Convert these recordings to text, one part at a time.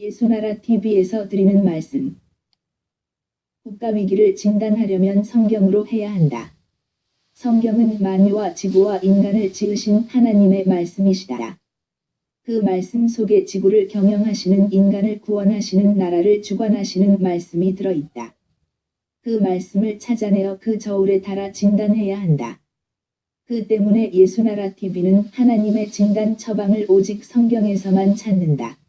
예수나라 TV에서 드리는 말씀. 국가위기를 진단하려면 성경으로 해야 한다. 성경은 만유와 지구와 인간을 지으신 하나님의 말씀이시다. 그 말씀 속에 지구를 경영하시는 인간을 구원하시는 나라를 주관하시는 말씀이 들어있다. 그 말씀을 찾아내어 그 저울에 달아 진단해야 한다. 그 때문에 예수나라 TV는 하나님의 진단 처방을 오직 성경에서만 찾는다.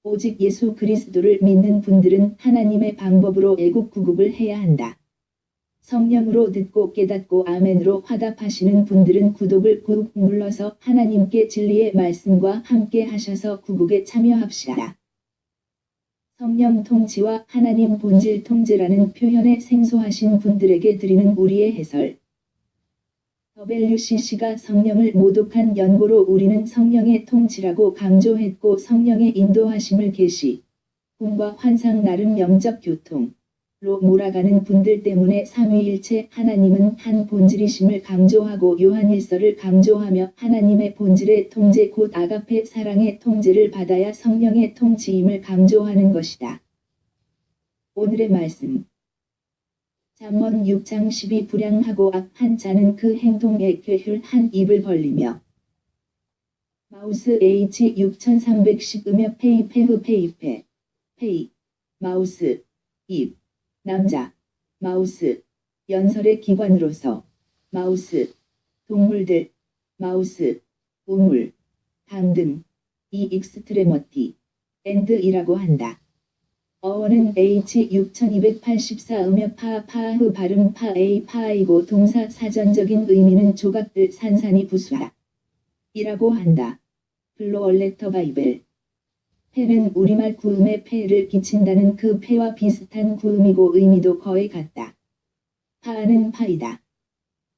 오직 예수 그리스도를 믿는 분들은 하나님의 방법으로 애국구국을 해야 한다. 성령으로 듣고 깨닫고 아멘으로 화답하시는 분들은 구독을 꾹 눌러서 하나님께 진리의 말씀과 함께 하셔서 구국에 참여합시다. 성령 통치와 하나님 본질 통제라는 표현에 생소하신 분들에게 드리는 우리의 해설. WCC가 성령을 모독한 연고로 우리는 성령의 통치라고 강조했고 성령의 인도하심을 계시, 꿈과 환상 나름 영적 교통로 몰아가는 분들 때문에 삼위일체 하나님은 한 본질이심을 강조하고 요한일서를 강조하며 하나님의 본질의 통제 곧 아가페 사랑의 통제를 받아야 성령의 통치임을 강조하는 것이다. 오늘의 말씀. 잠언 6장 12 불량하고 악한 자는 그 행동에 꾀휼한 입을 벌리며 마우스 H 6310 음역 페이페 마우스 입 남자 마우스 연설의 기관으로서 마우스 동물들 마우스 우물 강등 이 익스트레머티 엔드이라고 한다. 어원은 H 6284 음역 파흐 발음 파이고 동사 사전적인 의미는 조각들 산산이 부수다 이라고 한다. 블로얼레터 바이벨. 패는 우리말 구음에 폐를 끼친다는 그 패와 비슷한 구음이고 의미도 거의 같다. 파는 파이다.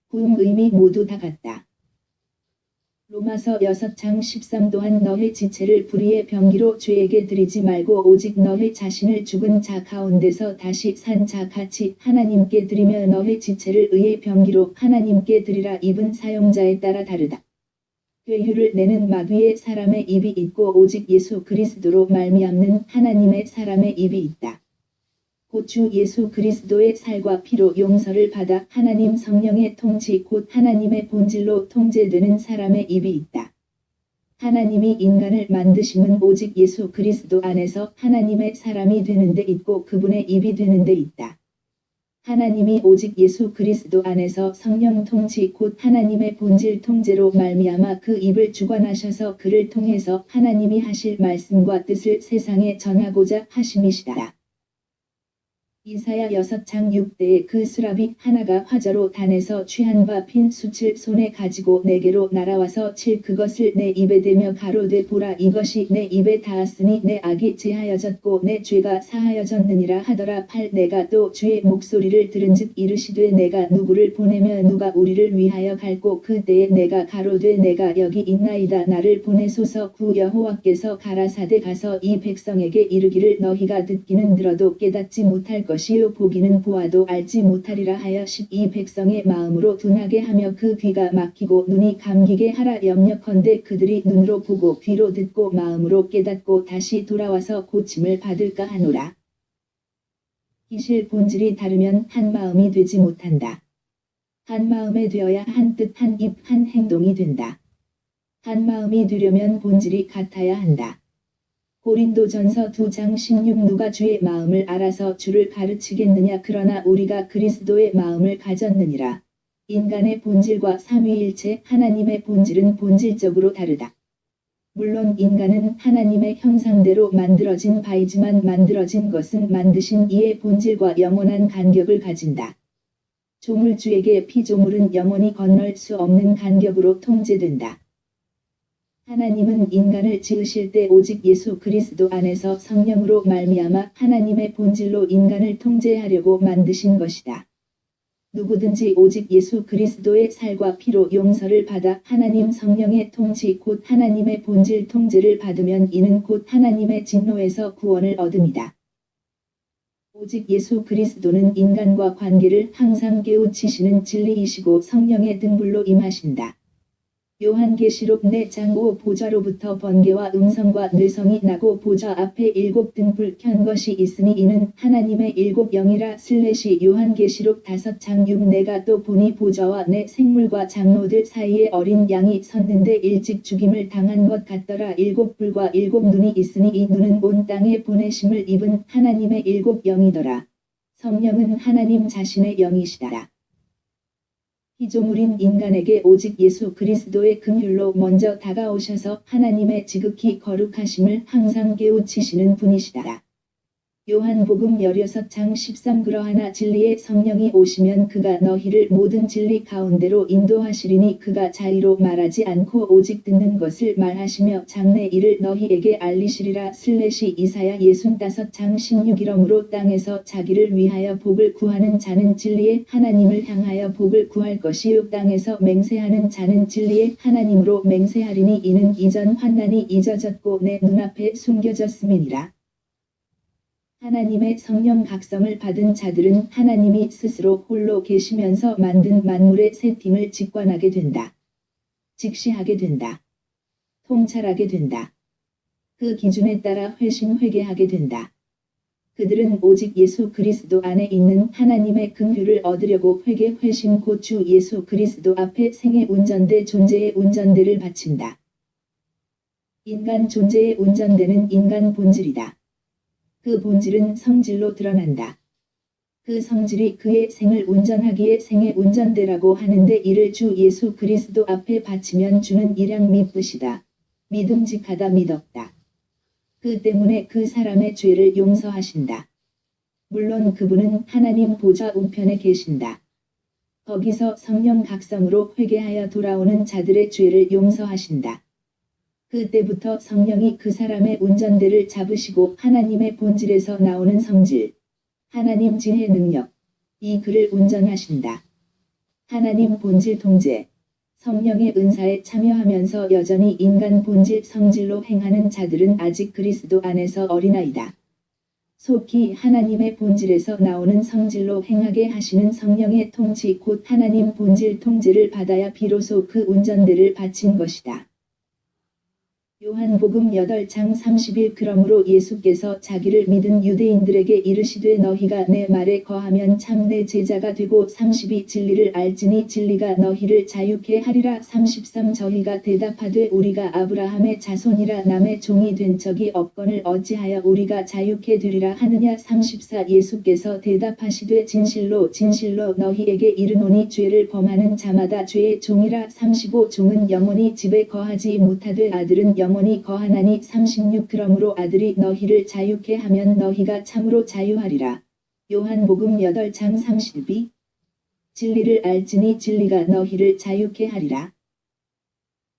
구음 의미 모두 다 같다. 로마서 6장 13 또한 너의 지체를 불의의 병기로 죄에게 드리지 말고 오직 너의 자신을 죽은 자 가운데서 다시 산 자 같이 하나님께 드리며 너의 지체를 의의 병기로 하나님께 드리라. 입은 사용자에 따라 다르다. 꾀휼을 내는 마귀의 사람의 입이 있고 오직 예수 그리스도로 말미암는 하나님의 사람의 입이 있다. 곧 주 예수 그리스도의 살과 피로 용서를 받아 하나님 성령의 통치 곧 하나님의 본질로 통제되는 사람의 입이 있다. 하나님이 인간을 만드심은 오직 예수 그리스도 안에서 하나님의 사람이 되는 데 있고 그분의 입이 되는 데 있다. 하나님이 오직 예수 그리스도 안에서 성령 통치 곧 하나님의 본질 통제로 말미암아 그 입을 주관하셔서 그를 통해서 하나님이 하실 말씀과 뜻을 세상에 전하고자 하심이시다. 이사야 6장 6대에 그 수라비 하나가 화저로 단에서 취한 바 핀 숯을 손에 가지고 내게로 날아와서 칠 그것을 내 입에 대며 가로되 보라 이것이 내 입에 닿았으니 내 악이 제하여졌고 내 죄가 사하여졌느니라 하더라. 8 내가 또 주의 목소리를 들은즉 이르시되 내가 누구를 보내며 누가 우리를 위하여 갈고 그때에 내가 가로되 내가 여기 있나이다 나를 보내소서. 9 여호와께서 가라사대 가서 이 백성에게 이르기를 너희가 듣기는 들어도 깨닫지 못할 것이요 보기는 보아도 알지 못하리라 하여 12 백성의 마음으로 둔하게 하며 그 귀가 막히고 눈이 감기게 하라. 염려컨대 그들이 눈으로 보고 귀로 듣고 마음으로 깨닫고 다시 돌아와서 고침을 받을까 하노라. 이실 본질이 다르면 한 마음이 되지 못한다. 한 마음에 되어야 한 뜻 한 입 한 행동이 된다. 한 마음이 되려면 본질이 같아야 한다. 고린도전서 2장 16 누가 주의 마음을 알아서 주를 가르치겠느냐 그러나 우리가 그리스도의 마음을 가졌느니라. 인간의 본질과 삼위일체 하나님의 본질은 본질적으로 다르다. 물론 인간은 하나님의 형상대로 만들어진 바이지만 만들어진 것은 만드신 이의 본질과 영원한 간격을 가진다. 조물주에게 피조물은 영원히 건널 수 없는 간격으로 통제된다. 하나님은 인간을 지으실 때 오직 예수 그리스도 안에서 성령으로 말미암아 하나님의 본질로 인간을 통제하려고 만드신 것이다. 누구든지 오직 예수 그리스도의 살과 피로 용서를 받아 하나님 성령의 통치 곧 하나님의 본질 통제를 받으면 이는 곧 하나님의 진노에서 구원을 얻음이다. 오직 예수 그리스도는 인간과 관계를 항상 깨우치시는 진리이시고 성령의 등불로 임하신다. 요한계시록 4장 5보좌로부터 번개와 음성과 뇌성이 나고 보좌 앞에 7 등불 켠 것이 있으니 이는 하나님의 7 영이라. 요한계시록 5장 6 내가 또 보니 보좌와 내 생물과 장로들 사이에 어린 양이 섰는데 일찍 죽임을 당한 것 같더라. 7 불과 7 눈이 있으니 이 눈은 온 땅에 보내심을 입은 하나님의 7 영이더라. 성령은 하나님 자신의 영이시다. 피조물인 인간에게 오직 예수 그리스도의 긍휼로 먼저 다가오셔서 하나님의 지극히 거룩하심을 항상 깨우치시는 분이시다. 요한복음 16장 13 그러하나 진리의 성령이 오시면 그가 너희를 모든 진리 가운데로 인도하시리니 그가 자의로 말하지 않고 오직 듣는 것을 말하시며 장래 일을 너희에게 알리시리라. 이사야 65장 16 이러므로 땅에서 자기를 위하여 복을 구하는 자는 진리의 하나님을 향하여 복을 구할 것이요 땅에서 맹세하는 자는 진리의 하나님으로 맹세하리니 이는 이전 환난이 잊어졌고 내 눈앞에 숨겨졌음이니라. 하나님의 성령 각성을 받은 자들은 하나님이 스스로 홀로 계시면서 만든 만물의 세팅을 직관하게 된다. 직시하게 된다. 통찰하게 된다. 그 기준에 따라 회심회개하게 된다. 그들은 오직 예수 그리스도 안에 있는 하나님의 긍휼을 얻으려고 회개 회심 곧 주 예수 그리스도 앞에 생의 운전대 존재의 운전대를 바친다. 인간 존재의 운전대는 인간 본질이다. 그 본질은 성질로 드러난다. 그 성질이 그의 생을 운전하기에 생의 운전대라고 하는데 이를 주 예수 그리스도 앞에 바치면 주는 일양 미쁘시다. 믿음직하다 믿었다. 그 때문에 그 사람의 죄를 용서하신다. 물론 그분은 하나님 보좌 우편에 계신다. 거기서 성령 각성으로 회개하여 돌아오는 자들의 죄를 용서하신다. 그때부터 성령이 그 사람의 운전대를 잡으시고 하나님의 본질에서 나오는 성질, 하나님 지혜 능력, 이 그를 운전하신다. 하나님 본질 통제, 성령의 은사에 참여하면서 여전히 인간 본질 성질로 행하는 자들은 아직 그리스도 안에서 어린아이다. 속히 하나님의 본질에서 나오는 성질로 행하게 하시는 성령의 통치 곧 하나님 본질 통제를 받아야 비로소 그 운전대를 바친 것이다. 요한복음 8장 30일 그러므로 예수께서 자기를 믿은 유대인들에게 이르시되 너희가 내 말에 거하면 참 내 제자가 되고 32 진리를 알지니 진리가 너희를 자유케 하리라. 33 저희가 대답하되 우리가 아브라함의 자손이라 남의 종이 된 적이 없거늘 어찌하여 우리가 자유케 되리라 하느냐. 34 예수께서 대답하시되 진실로 진실로 너희에게 이르노니 죄를 범하는 자마다 죄의 종이라. 35 종은 영원히 집에 거하지 못하되 아들은 영원히 거하나니. 36 그러므로 아들이 너희를 자유케 하면 너희가 참으로 자유하리라. 요한복음 8장 32 진리를 알지니 진리가 너희를 자유케 하리라.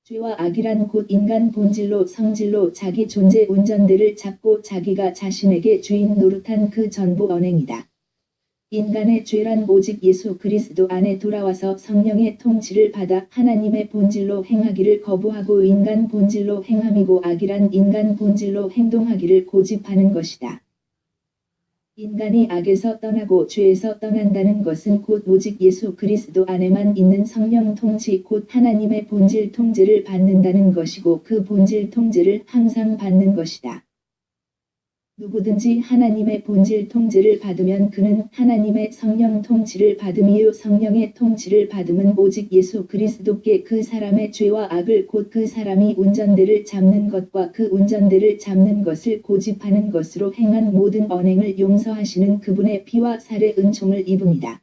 죄와 악이란 곧 인간 본질로 성질로 자기 존재 운전대를 잡고 자기가 자신에게 주인 노릇한 그 전부 언행이다. 인간의 죄란 오직 예수 그리스도 안에 돌아와서 성령의 통치를 받아 하나님의 본질로 행하기를 거부하고 인간 본질로 행함이고 악이란 인간 본질로 행동하기를 고집하는 것이다. 인간이 악에서 떠나고 죄에서 떠난다는 것은 곧 오직 예수 그리스도 안에만 있는 성령 통치 곧 하나님의 본질 통제를 받는다는 것이고 그 본질 통제를 항상 받는 것이다. 누구든지 하나님의 본질 통제를 받으면 그는 하나님의 성령 통치를 받음이요 성령의 통치를 받음은 오직 예수 그리스도께 그 사람의 죄와 악을 곧 그 사람이 운전대를 잡는 것과 그 운전대를 잡는 것을 고집하는 것으로 행한 모든 언행을 용서하시는 그분의 피와 살의 은총을 입음이다.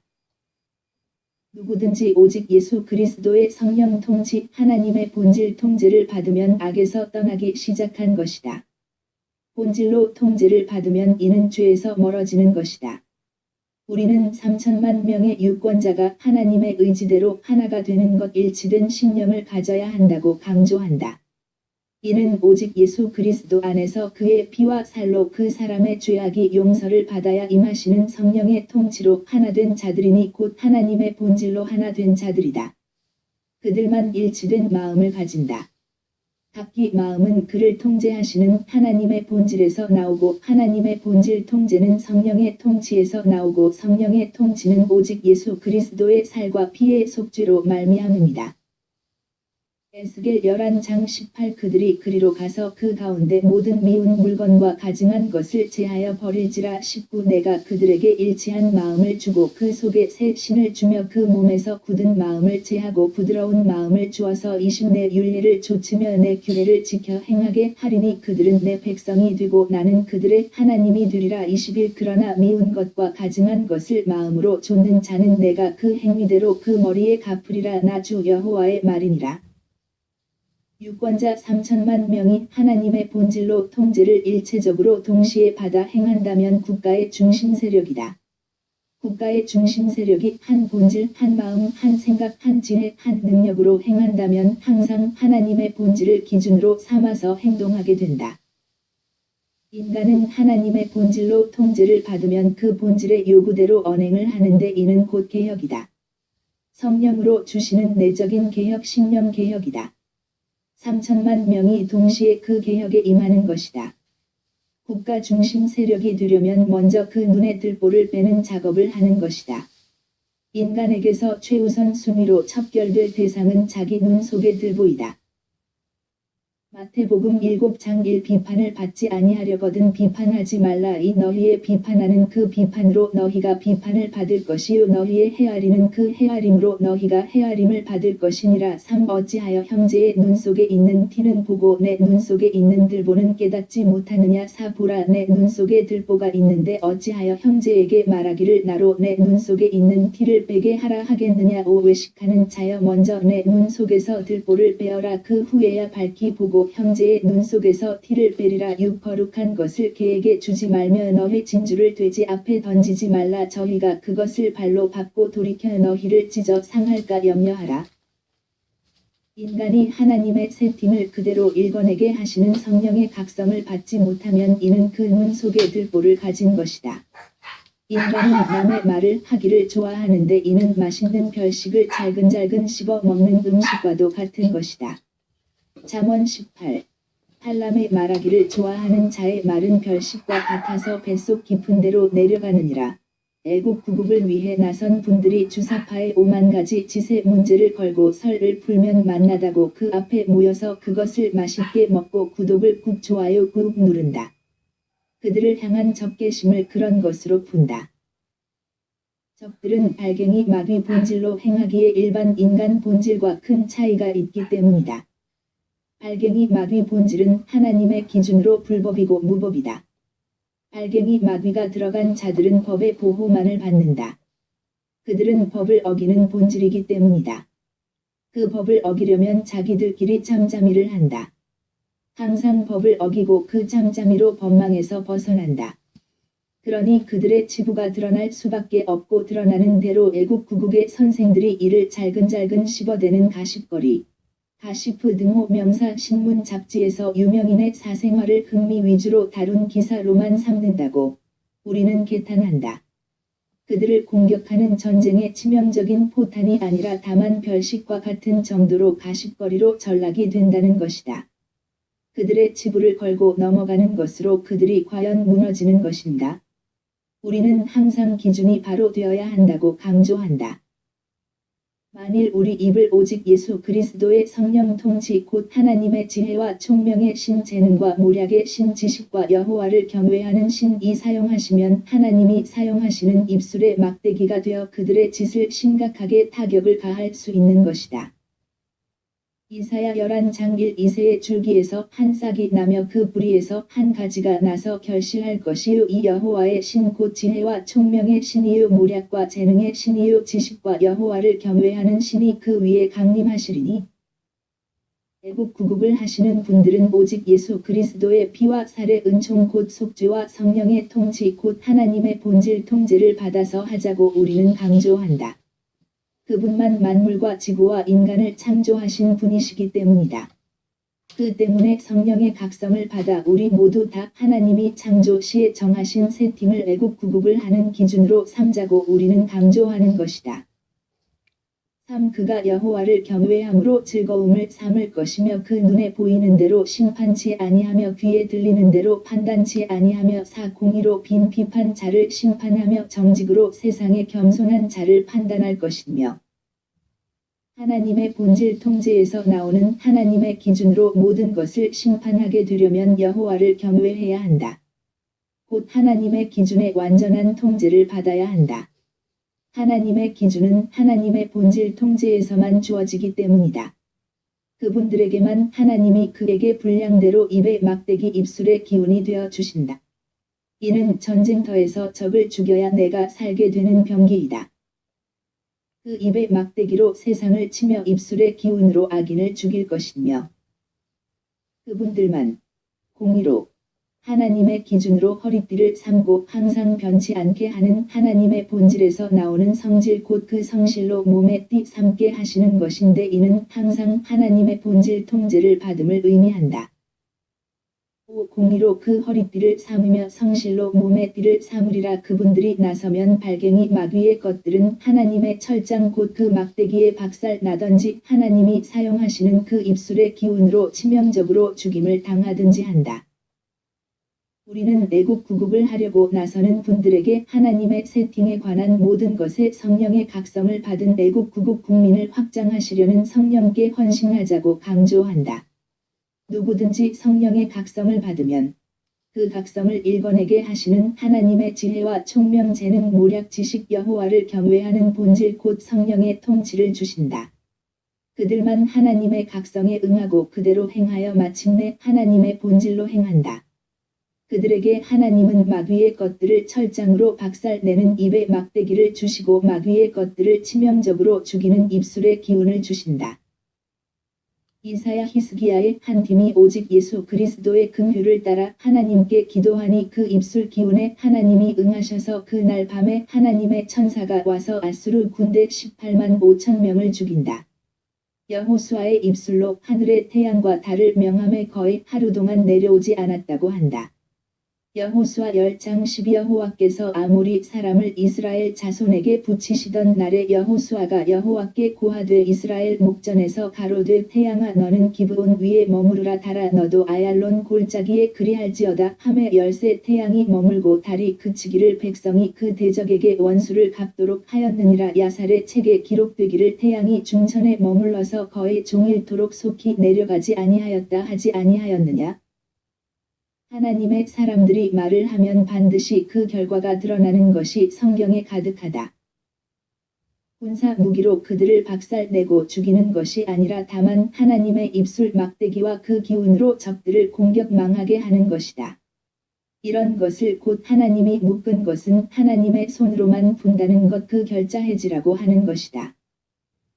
누구든지 오직 예수 그리스도의 성령 통치 하나님의 본질 통제를 받으면 악에서 떠나기 시작한 것이다. 본질로 통제를 받으면 이는 죄에서 멀어지는 것이다. 우리는 3천만 명의 유권자가 하나님의 의지대로 하나가 되는 것 일치된 신념을 가져야 한다고 강조한다. 이는 오직 예수 그리스도 안에서 그의 피와 살로 그 사람의 죄악이 용서를 받아야 임하시는 성령의 통치로 하나된 자들이니 곧 하나님의 본질로 하나된 자들이다. 그들만 일치된 마음을 가진다. 각기 마음은 그를 통제하시는 하나님의 본질에서 나오고 하나님의 본질 통제는 성령의 통치에서 나오고 성령의 통치는 오직 예수 그리스도의 살과 피의 속죄로 말미암음이다. 에스겔 11장 18 그들이 그리로 가서 그 가운데 모든 미운 물건과 가증한 것을 제하여 버릴지라 19 내가 그들에게 일치한 마음을 주고 그 속에 새 신을 주며 그 몸에서 굳은 마음을 제하고 부드러운 마음을 주어서 20 내 율례를 좇으며 내 규례를 지켜 행하게 하리니 그들은 내 백성이 되고 나는 그들의 하나님이 되리라 21 그러나 미운 것과 가증한 것을 마음으로 좇는 자는 내가 그 행위대로 그 머리에 갚으리라 나 주 여호와의 말이니라. 유권자 3천만 명이 하나님의 본질로 통제를 일체적으로 동시에 받아 행한다면 국가의 중심 세력이다. 국가의 중심 세력이 한 본질, 한 마음, 한 생각, 한 지혜, 한 능력으로 행한다면 항상 하나님의 본질을 기준으로 삼아서 행동하게 된다. 인간은 하나님의 본질로 통제를 받으면 그 본질의 요구대로 언행을 하는데 이는 곧 개혁이다. 성령으로 주시는 내적인 개혁, 신령 개혁이다. 3천만 명이 동시에 그 개혁에 임하는 것이다. 국가 중심 세력이 되려면 먼저 그 눈에 들보를 빼는 작업을 하는 것이다. 인간에게서 최우선 순위로 척결될 대상은 자기 눈 속의 들보이다. 마태복음 7장 1 비판을 받지 아니하려거든 비판하지 말라 이 너희의 비판하는 그 비판으로 너희가 비판을 받을 것이요 너희의 헤아리는 그 헤아림으로 너희가 헤아림을 받을 것이니라 3 어찌하여 형제의 눈 속에 있는 티는 보고 내 눈 속에 있는 들보는 깨닫지 못하느냐 4 보라 내 눈 속에 들보가 있는데 어찌하여 형제에게 말하기를 나로 내 눈 속에 있는 티를 빼게 하라 하겠느냐 5 외식하는 자여 먼저 내 눈 속에서 들보를 빼어라 그 후에야 밝히 보고 형제의 눈 속에서 티를 빼리라 6 거룩한 것을 개에게 주지 말며 너희 진주를 돼지 앞에 던지지 말라 저희가 그것을 발로 밟고 돌이켜 너희를 찢어 상할까 염려하라. 인간이 하나님의 세팅을 그대로 읽어내게 하시는 성령의 각성을 받지 못하면 이는 그 눈 속에 들보를 가진 것이다. 인간은 남의 말을 하기를 좋아하는데 이는 맛있는 별식을 잘근잘근 씹어 먹는 음식과도 같은 것이다. 잠언 18. 할람의 말하기를 좋아하는 자의 말은 별식과 같아서 뱃속 깊은 데로 내려가느니라. 애국 구국을 위해 나선 분들이 주사파에 5만 가지 짓의 문제를 걸고 설을 풀면 만나다고 그 앞에 모여서 그것을 맛있게 먹고 구독을 꾹 좋아요 꾹 누른다. 그들을 향한 적개심을 그런 것으로 푼다. 적들은 알갱이 마귀 본질로 행하기에 일반 인간 본질과 큰 차이가 있기 때문이다. 알갱이 마귀 본질은 하나님의 기준으로 불법이고 무법이다. 알갱이 마귀가 들어간 자들은 법의 보호만을 받는다. 그들은 법을 어기는 본질이기 때문이다. 그 법을 어기려면 자기들끼리 짬짬이를 한다. 항상 법을 어기고 그 짬짬이로 법망에서 벗어난다. 그러니 그들의 치부가 드러날 수밖에 없고 드러나는 대로 애국 구국의 선생들이 이를 잘근잘근 씹어대는 가십거리. 가시프 등호 명사 신문 잡지에서 유명인의 사생활을 흥미 위주로 다룬 기사로만 삼는다고 우리는 개탄한다. 그들을 공격하는 전쟁의 치명적인 포탄이 아니라 다만 별식과 같은 정도로 가십거리로 전락이 된다는 것이다. 그들의 치부를 걸고 넘어가는 것으로 그들이 과연 무너지는 것인가? 우리는 항상 기준이 바로 되어야 한다고 강조한다. 만일 우리 입을 오직 예수 그리스도의 성령 통치 곧 하나님의 지혜와 총명의 신 재능과 모략의 신 지식과 여호와를 경외하는 신이 사용하시면 하나님이 사용하시는 입술의 막대기가 되어 그들의 짓을 심각하게 타격을 가할 수 있는 것이다. 이사야 11장 1 이새의 줄기에서 한 싹이 나며 그 뿌리에서 한 가지가 나서 결실할 것이요 이 여호와의 신 곧 지혜와 총명의 신이요 모략과 재능의 신이요 지식과 여호와를 경외하는 신이 그 위에 강림하시리니 애국 구국을 하시는 분들은 오직 예수 그리스도의 피와 살의 은총 곧 속죄와 성령의 통치 곧 하나님의 본질 통제를 받아서 하자고 우리는 강조한다. 그분만 만물과 지구와 인간을 창조하신 분이시기 때문이다. 그 때문에 성령의 각성을 받아 우리 모두 다 하나님이 창조 시에 정하신 세팅을 애국 구국을 하는 기준으로 삼자고 우리는 강조하는 것이다. 3. 그가 여호와를 경외함으로 즐거움을 삼을 것이며 그 눈에 보이는 대로 심판치 아니하며 귀에 들리는 대로 판단치 아니하며 4. 공의로 빈 비판 자를 심판하며 정직으로 세상의 겸손한 자를 판단할 것이며 하나님의 본질 통제에서 나오는 하나님의 기준으로 모든 것을 심판하게 되려면 여호와를 경외해야 한다. 곧 하나님의 기준의 완전한 통제를 받아야 한다. 하나님의 기준은 하나님의 본질 통제에서만 주어지기 때문이다. 그분들에게만 하나님이 그에게 분량대로 입에 막대기 입술의 기운이 되어 주신다. 이는 전쟁터에서 적을 죽여야 내가 살게 되는 병기이다. 그 입의 막대기로 세상을 치며 입술의 기운으로 악인을 죽일 것이며 그분들만 공의로 하나님의 기준으로 허리띠를 삼고 항상 변치 않게 하는 하나님의 본질에서 나오는 성질 곧 그 성실로 몸에 띠 삼게 하시는 것인데 이는 항상 하나님의 본질 통제를 받음을 의미한다. 공의로 그 허리띠를 삼으며 성실로 몸에 띠를 삼으리라. 그분들이 나서면 발갱이 마귀의 것들은 하나님의 철장 곧 그 막대기에 박살 나든지 하나님이 사용하시는 그 입술의 기운으로 치명적으로 죽임을 당하든지 한다. 우리는 애국 구국을 하려고 나서는 분들에게 하나님의 세팅에 관한 모든 것에 성령의 각성을 받은 애국 구국 국민을 확장하시려는 성령께 헌신하자고 강조한다. 누구든지 성령의 각성을 받으면 그 각성을 일궈내게 하시는 하나님의 지혜와 총명 재능 모략 지식 여호와를 경외하는 본질 곧 성령의 통치를 주신다. 그들만 하나님의 각성에 응하고 그대로 행하여 마침내 하나님의 본질로 행한다. 그들에게 하나님은 마귀의 것들을 철장으로 박살내는 입에 막대기를 주시고 마귀의 것들을 치명적으로 죽이는 입술의 기운을 주신다. 이사야 히스기야의 한 팀이 오직 예수 그리스도의 긍휼을 따라 하나님께 기도하니 그 입술 기운에 하나님이 응하셔서 그날 밤에 하나님의 천사가 와서 아수르 군대 18만 5천 명을 죽인다. 여호수아의 입술로 하늘의 태양과 달을 명함에 거의 하루 동안 내려오지 않았다고 한다. 여호수아 10장 10 여호와께서 아모리 사람을 이스라엘 자손에게 붙이시던 날에 여호수아가 여호와께 고하되 이스라엘 목전에서 가로되 태양아 너는 기브온 위에 머무르라 달아 너도 아얄론 골짜기에 그리할지어다 하매 10세 태양이 머물고 달이 그치기를 백성이 그 대적에게 원수를 갚도록 하였느니라. 야살의 책에 기록되기를 태양이 중천에 머물러서 거의 종일토록 속히 내려가지 아니하였다 하지 아니하였느냐. 하나님의 사람들이 말을 하면 반드시 그 결과가 드러나는 것이 성경에 가득하다. 군사 무기로 그들을 박살내고 죽이는 것이 아니라 다만 하나님의 입술 막대기와 그 기운으로 적들을 공격 망하게 하는 것이다. 이런 것을 곧 하나님이 묶은 것은 하나님의 손으로만 푼다는 것 그 결자해지라고 하는 것이다.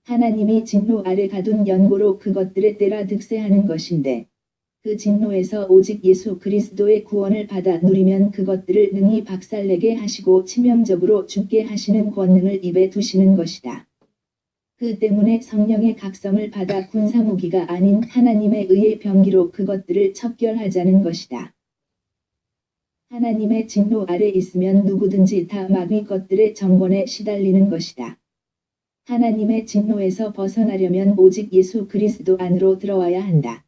하나님이 진노 아래 가둔 연고로 그것들에 때라 득세하는 것인데 그 진노에서 오직 예수 그리스도의 구원을 받아 누리면 그것들을 능히 박살내게 하시고 치명적으로 죽게 하시는 권능을 입에 두시는 것이다. 그 때문에 성령의 각성을 받아 군사무기가 아닌 하나님의 의의 병기로 그것들을 척결하자는 것이다. 하나님의 진노 아래 있으면 누구든지 다 마귀 것들의 정권에 시달리는 것이다. 하나님의 진노에서 벗어나려면 오직 예수 그리스도 안으로 들어와야 한다.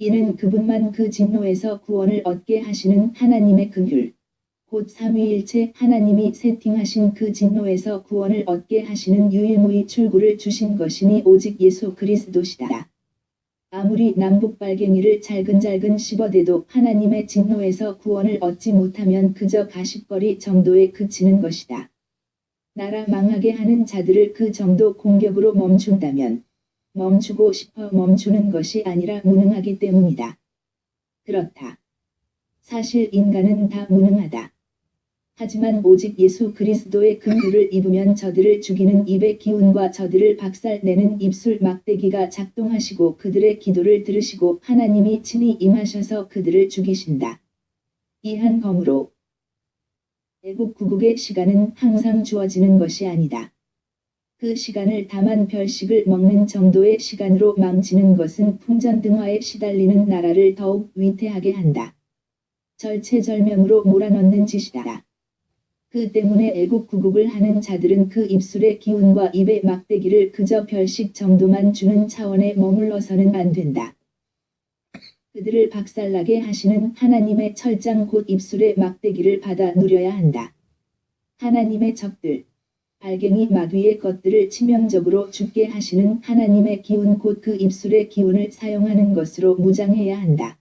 이는 그분만 그 진노에서 구원을 얻게 하시는 하나님의 긍휼, 곧 삼위일체 하나님이 세팅하신 그 진노에서 구원을 얻게 하시는 유일무이 출구를 주신 것이니 오직 예수 그리스도시다. 아무리 남북발갱이를 잘근잘근 씹어대도 하나님의 진노에서 구원을 얻지 못하면 그저 가십거리 정도에 그치는 것이다. 나라 망하게 하는 자들을 그 정도 공격으로 멈춘다면 멈추고 싶어 멈추는 것이 아니라 무능하기 때문이다. 그렇다. 사실 인간은 다 무능하다. 하지만 오직 예수 그리스도의 긍휼을 입으면 저들을 죽이는 입의 기운과 저들을 박살내는 입술 막대기가 작동하시고 그들의 기도를 들으시고 하나님이 친히 임하셔서 그들을 죽이신다. 이 한 검으로 애국 구국의 시간은 항상 주어지는 것이 아니다. 그 시간을 다만 별식을 먹는 정도의 시간으로 망치는 것은 풍전등화에 시달리는 나라를 더욱 위태하게 한다. 절체절명으로 몰아넣는 짓이다. 그 때문에 애국구국을 하는 자들은 그 입술의 기운과 입의 막대기를 그저 별식 정도만 주는 차원에 머물러서는 안 된다. 그들을 박살나게 하시는 하나님의 철장 곧 입술의 막대기를 받아 누려야 한다. 하나님의 적들. 알갱이 마귀의 것들을 치명적으로 죽게 하시는 하나님의 기운 곧 그 입술의 기운을 사용하는 것으로 무장해야 한다.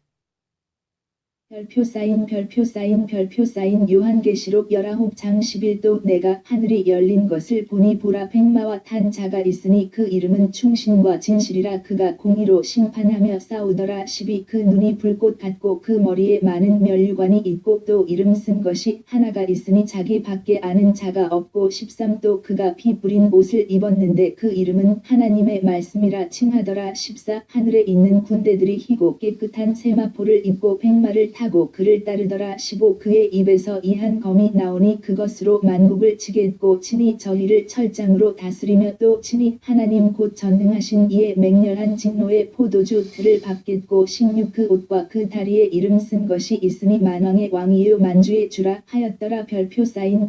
별표 사인 요한계시록 19장 11도 내가 하늘이 열린 것을 보니 보라 백마와 탄 자가 있으니 그 이름은 충신과 진실이라 그가 공의로 심판하며 싸우더라 12 그 눈이 불꽃 같고 그 머리에 많은 면류관이 있고 또 이름 쓴 것이 하나가 있으니 자기 밖에 아는 자가 없고 13 또 그가 피 뿌린 옷을 입었는데 그 이름은 하나님의 말씀이라 칭하더라 14 하늘에 있는 군대들이 희고 깨끗한 세마포를 입고 백마를 타고 그를 따르더라 15 그의 입에서 이한 검이 나오니 그것으로 만국을 치겠고 친히 저희를 철장으로 다스리며 또 친히 하나님 곧 전능하신 이의 맹렬한 진노의 포도주들을 받겠고 16 그 옷과 그 다리에 이름 쓴 것이 있으니 만왕의 왕이요 만주의 주라 하였더라 별표 사인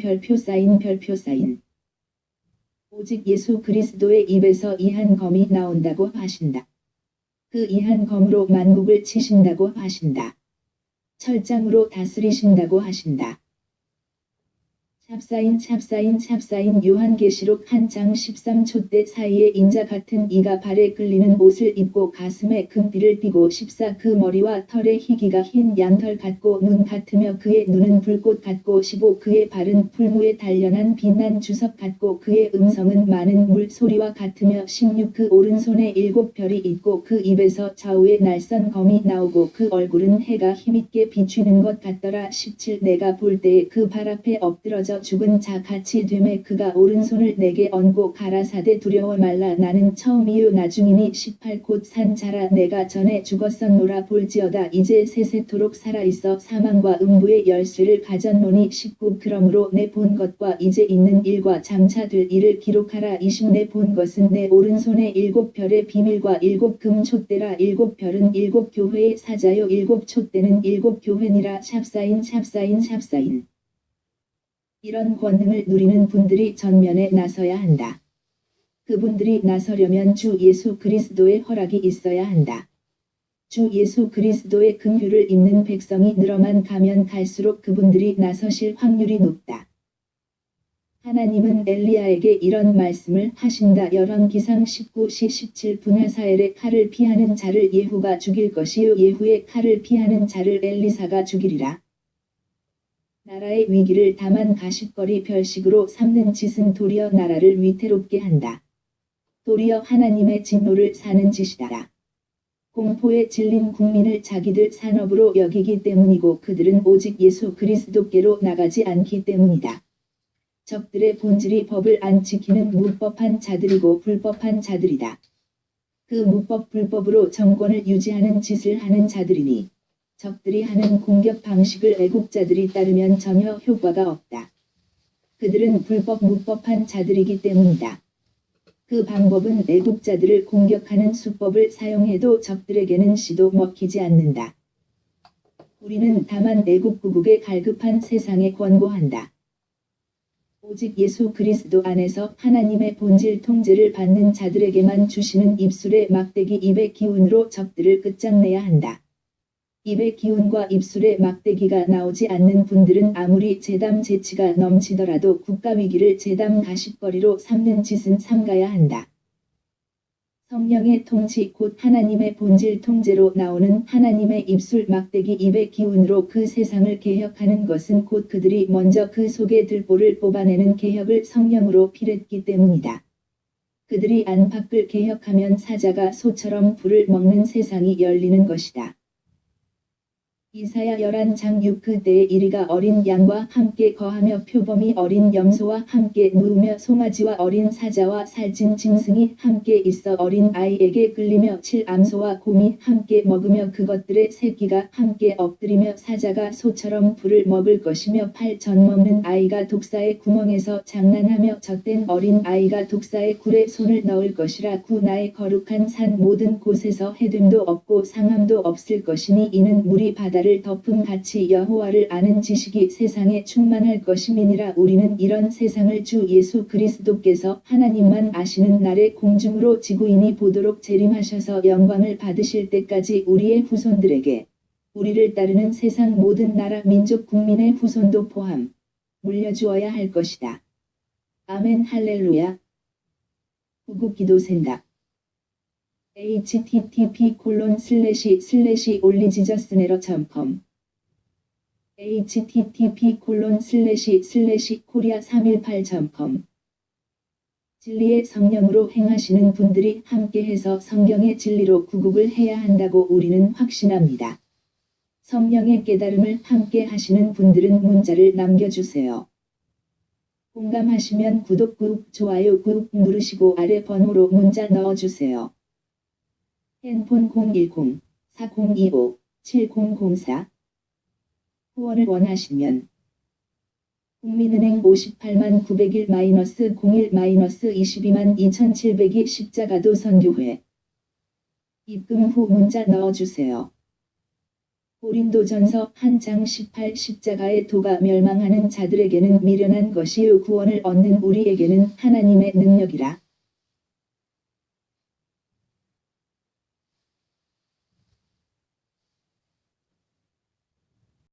오직 예수 그리스도의 입에서 이한 검이 나온다고 하신다. 그 이한 검으로 만국을 치신다고 하신다. 철장으로 다스리신다고 하신다. 찹사인 요한계시록 1장 13초 때 사이에 인자 같은 이가 발에 끌리는 옷을 입고 가슴에 금띠를 띠고 14 그 머리와 털의 희기가 흰 양털 같고 눈 같으며 그의 눈은 불꽃 같고 15 그의 발은 풀무에 단련한 빛난 주석 같고 그의 음성은 많은 물소리와 같으며 16 그 오른손에 7별이 있고 그 입에서 좌우에 날선 검이 나오고 그 얼굴은 해가 힘있게 비추는 것 같더라 17 내가 볼 때에 그 발 앞에 엎드러져 죽은 자 같이 되매 그가 오른손을 내게 얹고 가라사대 두려워 말라 나는 처음이요 나중이니 18 곧 산 자라 내가 전에 죽었었노라 볼지어다 이제 세세토록 살아있어 사망과 음부의 열쇠를 가졌노니 19 그러므로 내 본 것과 이제 있는 일과 장차 될 일을 기록하라 20 내 본 것은 내 오른손에 7별의 비밀과 7금 촛대라 7별은 7교회의 사자요 7촛대는 7교회니라 샵사인 이런 권능을 누리는 분들이 전면에 나서야 한다. 그분들이 나서려면 주 예수 그리스도의 허락이 있어야 한다. 주 예수 그리스도의 긍휼을 입는 백성이 늘어만 가면 갈수록 그분들이 나서실 확률이 높다. 하나님은 엘리야에게 이런 말씀을 하신다. 열왕기상 19시 17분 하사엘의 칼을 피하는 자를 예후가 죽일 것이요 예후의 칼을 피하는 자를 엘리사가 죽이리라. 나라의 위기를 다만 가십거리 별식으로 삼는 짓은 도리어 나라를 위태롭게 한다. 도리어 하나님의 진노를 사는 짓이다. 공포에 질린 국민을 자기들 산업으로 여기기 때문이고 그들은 오직 예수 그리스도께로 나가지 않기 때문이다. 적들의 본질이 법을 안 지키는 무법한 자들이고 불법한 자들이다. 그 무법 불법으로 정권을 유지하는 짓을 하는 자들이니 적들이 하는 공격 방식을 애국자들이 따르면 전혀 효과가 없다. 그들은 불법 무법한 자들이기 때문이다. 그 방법은 애국자들을 공격하는 수법을 사용해도 적들에게는 씨도 먹히지 않는다. 우리는 다만 애국부국에 갈급한 세상에 권고한다. 오직 예수 그리스도 안에서 하나님의 본질 통제를 받는 자들에게만 주시는 입술의 막대기 입의 기운으로 적들을 끝장내야 한다. 입의 기운과 입술의 막대기가 나오지 않는 분들은 아무리 재담 재치가 넘치더라도 국가위기를 재담 가십거리로 삼는 짓은 삼가야 한다. 성령의 통치 곧 하나님의 본질 통제로 나오는 하나님의 입술 막대기 입의 기운으로 그 세상을 개혁하는 것은 곧 그들이 먼저 그 속의 들보를 뽑아내는 개혁을 성령으로 피랬기 때문이다. 그들이 안팎을 개혁하면 사자가 소처럼 불을 먹는 세상이 열리는 것이다. 이사야 11장 6 그때에 이리가 어린 양과 함께 거하며 표범이 어린 염소와 함께 누우며 송아지와 어린 사자와 살찐 짐승이 함께 있어 어린 아이에게 끌리며 7 암소와 곰이 함께 먹으며 그것들의 새끼가 함께 엎드리며 사자가 소처럼 불을 먹을 것이며 8 젖먹는 아이가 독사의 구멍에서 장난하며 젖된 어린 아이가 독사의 굴에 손을 넣을 것이라 9 나의 거룩한 산 모든 곳에서 해됨도 없고 상함도 없을 것이니 이는 물이 바다를 덮음같이 여호와를 아는 지식이 세상에 충만할 것임이니라. 우리는 이런 세상을 주 예수 그리스도께서 하나님만 아시는 날에 공중으로 지구인이 보도록 재림하셔서 영광을 받으실 때까지 우리의 후손들에게 우리를 따르는 세상 모든 나라 민족 국민의 후손도 포함 물려주어야 할 것이다. 아멘 할렐루야. 구국기도생각 http://올리지저스네러.com http://korea318.com 진리의 성령으로 행하시는 분들이 함께해서 성경의 진리로 구국을 해야 한다고 우리는 확신합니다. 성령의 깨달음을 함께 하시는 분들은 문자를 남겨주세요. 공감하시면 구독 꾹 좋아요 꾹 누르시고 아래 번호로 문자 넣어주세요. 핸폰 010-4025-7004 후원을 원하시면 국민은행 58만 901-01-22만 2702 십자가도 선교회 입금 후 문자 넣어주세요. 고린도전서 1장 18 십자가의 도가 멸망하는 자들에게는 미련한 것이요 구원을 얻는 우리에게는 하나님의 능력이라.